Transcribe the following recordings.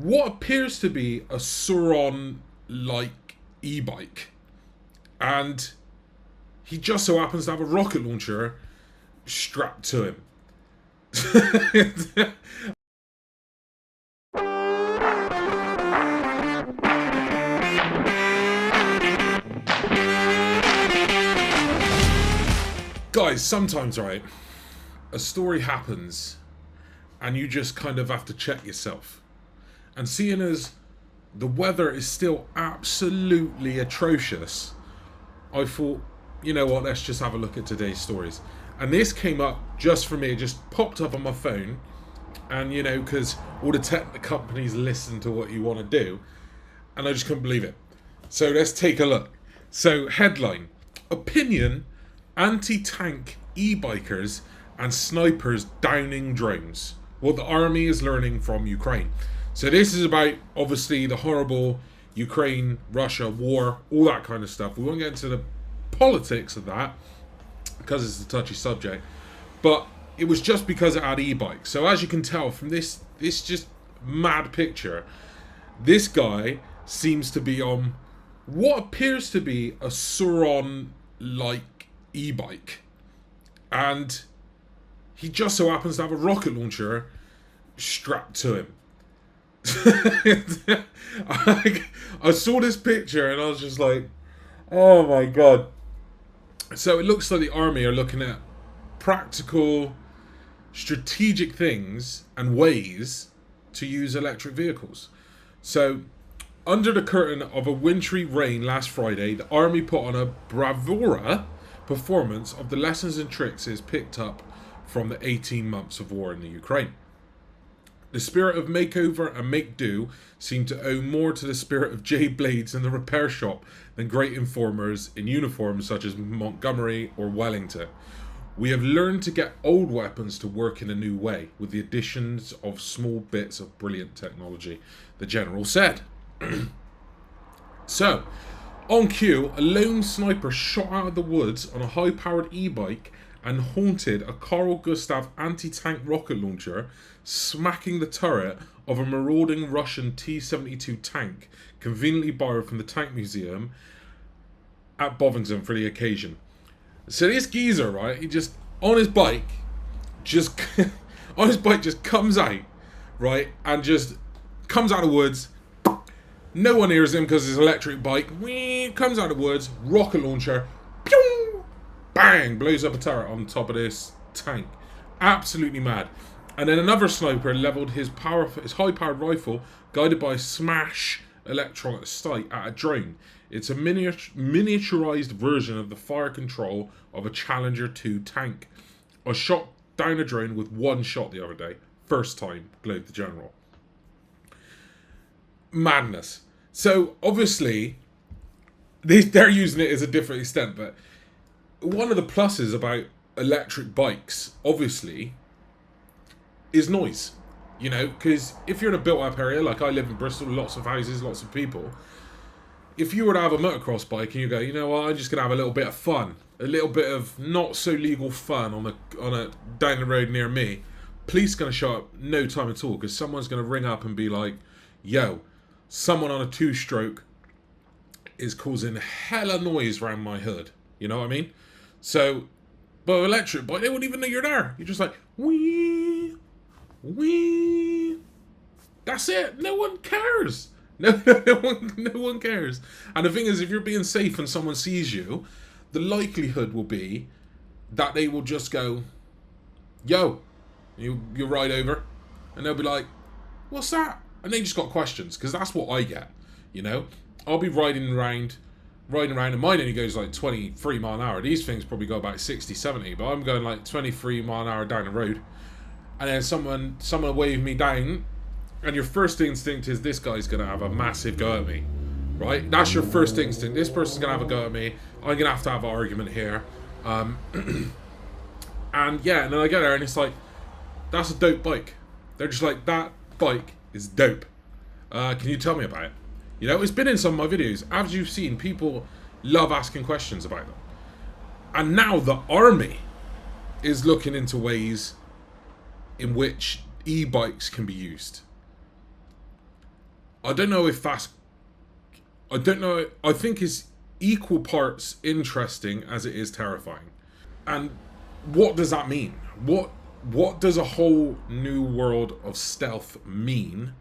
what appears to be a Sauron-like e-bike, and he just so happens to have a rocket launcher strapped to him. Guys, sometimes, right, a story happens and you just kind of have to check yourself. And seeing as the weather is still absolutely atrocious, I thought, you know what, let's just have a look at today's stories. And this came up just for me, it just popped up on my phone. And, you know, because all the tech companies listen to what you want to do. And I just couldn't believe it. So let's take a look. So, headline: Opinion, anti-tank e-bikers and snipers downing drones. What the army is learning from Ukraine. So this is about, obviously, the horrible Ukraine-Russia war, all that kind of stuff. We won't get into the politics of that, because it's a touchy subject. But it was just because it had e-bikes. So as you can tell from this just mad picture, this guy seems to be on what appears to be a Sauron-like e-bike, and he just so happens to have a rocket launcher strapped to him. I saw this picture and I was just like, oh my god. So it looks like the army are looking at practical, strategic things and ways to use electric vehicles. So, under the curtain of a wintry rain last Friday, the army put on a bravura performance of the lessons and tricks it has picked up from the 18 months of war in the Ukraine. The spirit of makeover and make do seemed to owe more to the spirit of J Blades in the repair shop than great informers in uniforms such as Montgomery or Wellington. We have learned to get old weapons to work in a new way, with the additions of small bits of brilliant technology, the general said. So, on cue, a lone sniper shot out of the woods on a high-powered e-bike and haunted a Carl Gustav anti-tank rocket launcher, smacking the turret of a marauding Russian T-72 tank, conveniently borrowed from the Tank Museum at Bovington for the occasion. So this geezer, right, he just, on his bike, just comes out, right, and just comes out of the woods. No one hears him because his electric bike, comes out of the woods, rocket launcher, pew, bang, blows up a turret on top of this tank. Absolutely mad. And then another sniper leveled his high-powered rifle, guided by a smash electronic sight, at a drone. It's a miniaturized version of the fire control of a Challenger 2 tank. I shot down a drone with one shot the other day. First time, glowed the general. Madness. So, obviously, they're using it as a different extent, but one of the pluses about electric bikes, obviously, is noise. You know, because if you're in a built-up area, like I live in Bristol, lots of houses, lots of people, if you were to have a motocross bike and you go, you know what, I'm just going to have a little bit of fun, a little bit of not so legal fun on a down the road near me, police going to show up no time at all, because someone's going to ring up and be like, yo, someone on a two-stroke is causing hella noise around my hood. You know what I mean? So, but electric bike, they wouldn't even know you're there. You're just like, wee, wee. That's it. No one cares. No one cares. And the thing is, if you're being safe and someone sees you, the likelihood will be that they will just go, yo, you ride over, and they'll be like, what's that? And they just got questions, because that's what I get, you know? I'll be riding around, and mine only goes like 23 mile an hour. These things probably go about 60, 70, but I'm going like 23 mile an hour down the road. And then someone wave me down, and your first instinct is, this guy's going to have a massive go at me, right? That's your first instinct. This person's going to have a go at me. I'm going to have an argument here. And yeah, and then I get there, and it's like, that's a dope bike. They're just like, that bike is dope. Can you tell me about it? You know, it's been in some of my videos. As you've seen, people love asking questions about them. And now the army is looking into ways in which e-bikes can be used. I don't know if that's, I don't know, I think it's equal parts interesting as it is terrifying. And what does that mean? What does a whole new world of stealth mean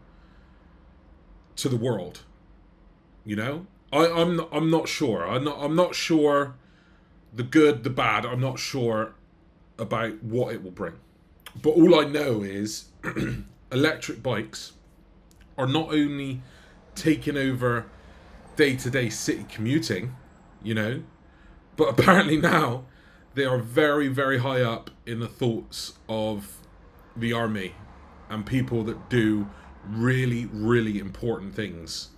to the world? You know, I'm not sure. I'm not sure the good, the bad. I'm not sure about what it will bring. But all I know is electric bikes are not only taking over day-to-day city commuting, you know, but apparently now they are very, very high up in the thoughts of the army and people that do really, really important things,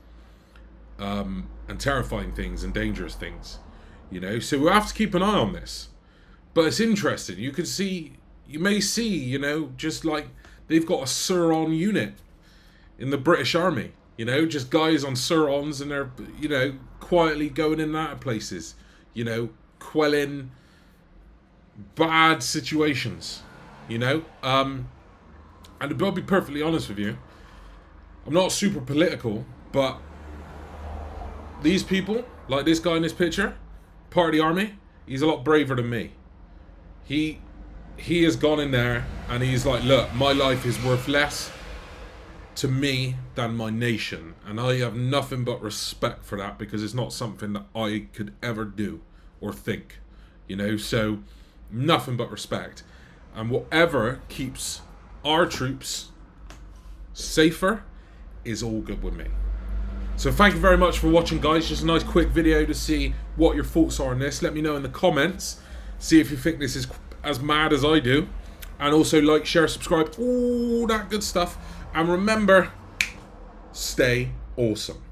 and terrifying things and dangerous things, you know. So we'll have to keep an eye on this. But it's interesting. You may see, you know, just like they've got a Suron unit in the British Army, you know, just guys on Surons, and they're, you know, quietly going in and out of places, you know, quelling bad situations, you know. And I'll be perfectly honest with you, I'm not super political, but these people, like this guy in this picture, part of the army, he's a lot braver than me. He has gone in there and he's like, look, my life is worth less to me than my nation, and I have nothing but respect for that, because it's not something that I could ever do or think, you know. So nothing but respect, and whatever keeps our troops safer is all good with me. So thank you very much for watching, guys. Just a nice quick video to see what your thoughts are on this. Let me know in the comments, see if you think this is as mad as I do, and also like, share, subscribe, all that good stuff. And remember, stay awesome.